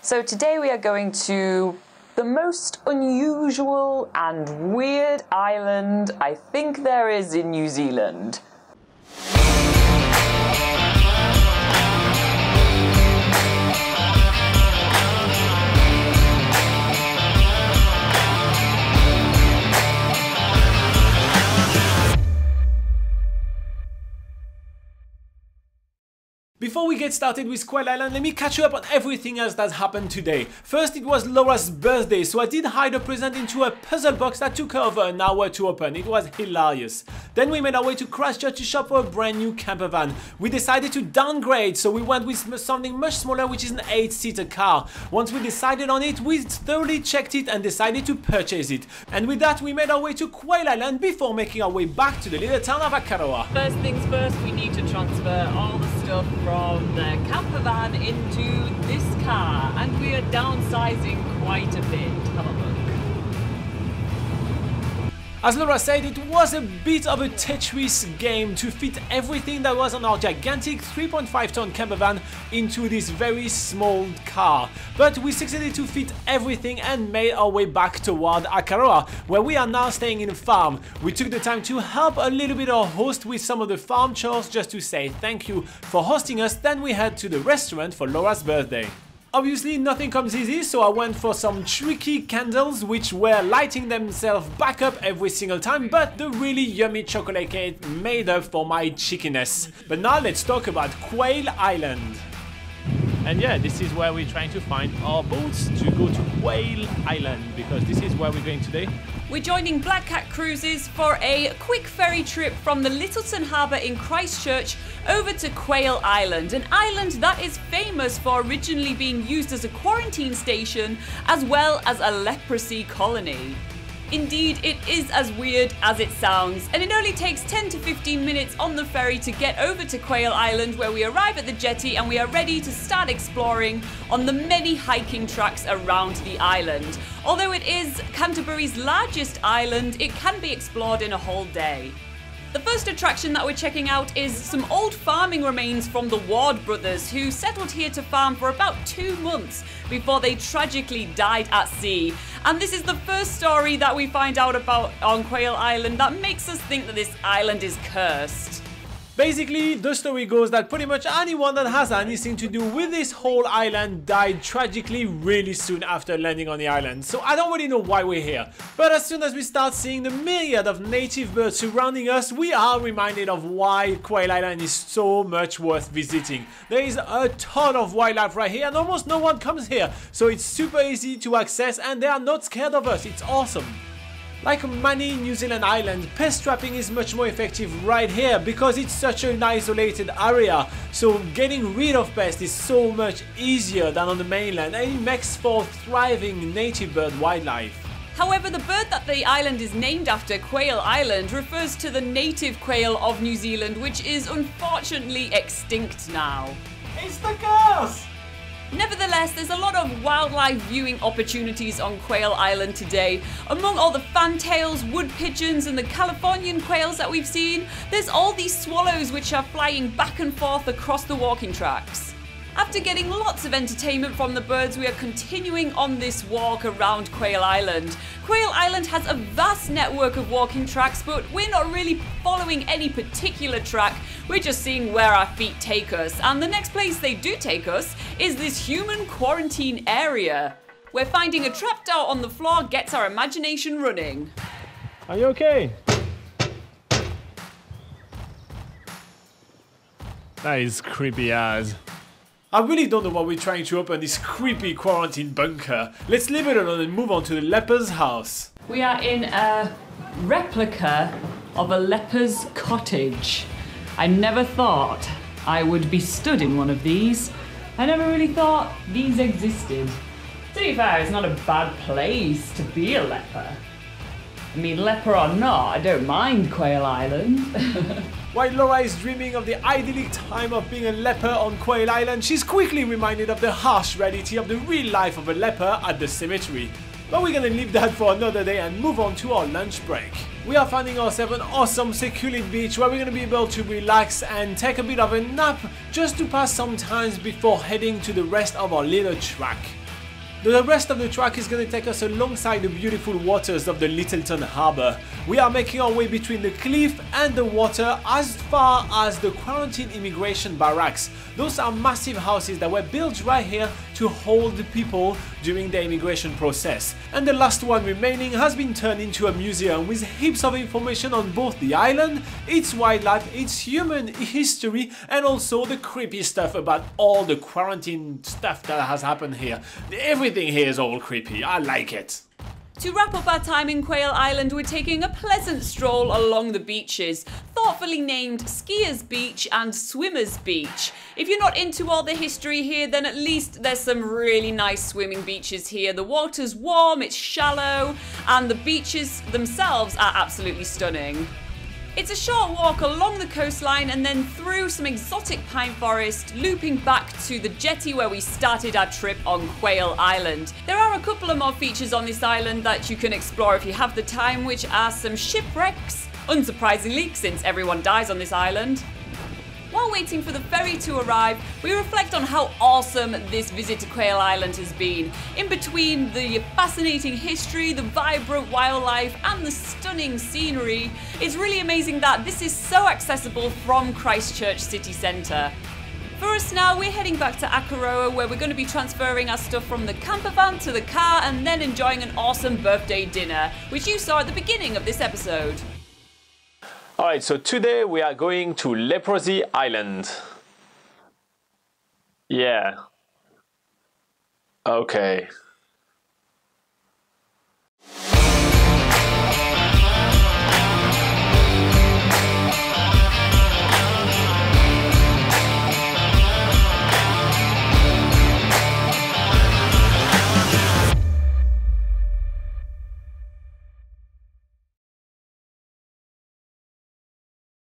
So today we are going to the most unusual and weird island I think there is in New Zealand. Before we get started with Quail Island, let me catch you up on everything else that happened today. First, it was Laura's birthday, so I did hide a present into a puzzle box that took her over an hour to open. It was hilarious. Then we made our way to Christchurch to shop for a brand new camper van. We decided to downgrade, so we went with something much smaller, which is an 8-seater car. Once we decided on it, we thoroughly checked it and decided to purchase it. And with that, we made our way to Quail Island before making our way back to the little town of Akaroa. First things first, we need to transfer all the stuff from the camper van into this car, and we are downsizing quite a bit. Have a look. As Laura said, it was a bit of a Tetris game to fit everything that was on our gigantic 3.5-ton camper van into this very small car. But we succeeded to fit everything and made our way back toward Akaroa, where we are now staying in a farm. We took the time to help a little bit our host with some of the farm chores just to say thank you for hosting us. Then we head to the restaurant for Laura's birthday. Obviously nothing comes easy, so I went for some tricky candles which were lighting themselves back up every single time, but the really yummy chocolate cake made up for my cheekiness. But now let's talk about Quail Island. And yeah, this is where we're trying to find our boats to go to Quail Island, because this is where we're going today. We're joining Black Cat Cruises for a quick ferry trip from the Lyttleton harbour in Christchurch over to Quail Island, an island that is famous for originally being used as a quarantine station as well as a leprosy colony. Indeed, it is as weird as it sounds, and it only takes 10 to 15 minutes on the ferry to get over to Quail Island, where we arrive at the jetty and we are ready to start exploring on the many hiking tracks around the island. Although it is Canterbury's largest island, it can be explored in a whole day. The first attraction that we're checking out is some old farming remains from the Ward brothers, who settled here to farm for about 2 months before they tragically died at sea. And this is the first story that we find out about on Quail Island that makes us think that this island is cursed. Basically, the story goes that pretty much anyone that has anything to do with this whole island died tragically really soon after landing on the island. So I don't really know why we're here. But as soon as we start seeing the myriad of native birds surrounding us, we are reminded of why Quail Island is so much worth visiting. There is a ton of wildlife right here and almost no one comes here. So it's super easy to access and they are not scared of us. It's awesome. Like many New Zealand islands, pest trapping is much more effective right here because it's such an isolated area, so getting rid of pests is so much easier than on the mainland, and it makes for thriving native bird wildlife. However, the bird that the island is named after, Quail Island, refers to the native quail of New Zealand, which is unfortunately extinct now. It's the curse! Nevertheless, there's a lot of wildlife viewing opportunities on Quail Island today. Among all the fantails, wood pigeons and the Californian quails that we've seen, there's all these swallows which are flying back and forth across the walking tracks. After getting lots of entertainment from the birds, we are continuing on this walk around Quail Island. Quail Island has a vast network of walking tracks, but we're not really following any particular track. We're just seeing where our feet take us. And the next place they do take us is this human quarantine area, where finding a trapdoor on the floor gets our imagination running. Are you okay? That is creepy as. I really don't know why we're trying to open this creepy quarantine bunker. Let's leave it alone and move on to the leper's house. We are in a replica of a leper's cottage. I never thought I would be stood in one of these. I never really thought these existed. To be fair, it's not a bad place to be a leper. I mean, leper or not, I don't mind Quail Island. While Laura is dreaming of the idyllic time of being a leper on Quail Island, she's quickly reminded of the harsh reality of the real life of a leper at the cemetery. But we're gonna leave that for another day and move on to our lunch break. We are finding ourselves an awesome secluded beach where we're gonna be able to relax and take a bit of a nap just to pass some time before heading to the rest of our little track. The rest of the track is going to take us alongside the beautiful waters of the Lyttleton harbour. We are making our way between the cliff and the water as far as the quarantine immigration barracks. Those are massive houses that were built right here to hold people during the immigration process. And the last one remaining has been turned into a museum with heaps of information on both the island, its wildlife, its human history, and also the creepy stuff about all the quarantine stuff that has happened here. Everything here is all creepy. I like it. To wrap up our time in Quail Island, we're taking a pleasant stroll along the beaches, thoughtfully named Skiers Beach and Swimmers Beach. If you're not into all the history here, then at least there's some really nice swimming beaches here. The water's warm, it's shallow, and the beaches themselves are absolutely stunning. It's a short walk along the coastline and then through some exotic pine forest, looping back to the jetty where we started our trip on Quail Island. There are a couple of more features on this island that you can explore if you have the time, which are some shipwrecks, unsurprisingly, since everyone dies on this island. While waiting for the ferry to arrive, we reflect on how awesome this visit to Quail Island has been. In between the fascinating history, the vibrant wildlife, and the stunning scenery, it's really amazing that this is so accessible from Christchurch city centre. For us now, we're heading back to Akaroa, where we're going to be transferring our stuff from the camper van to the car and then enjoying an awesome birthday dinner, which you saw at the beginning of this episode. Alright, so today we are going to Leprosy Island. Yeah. Okay.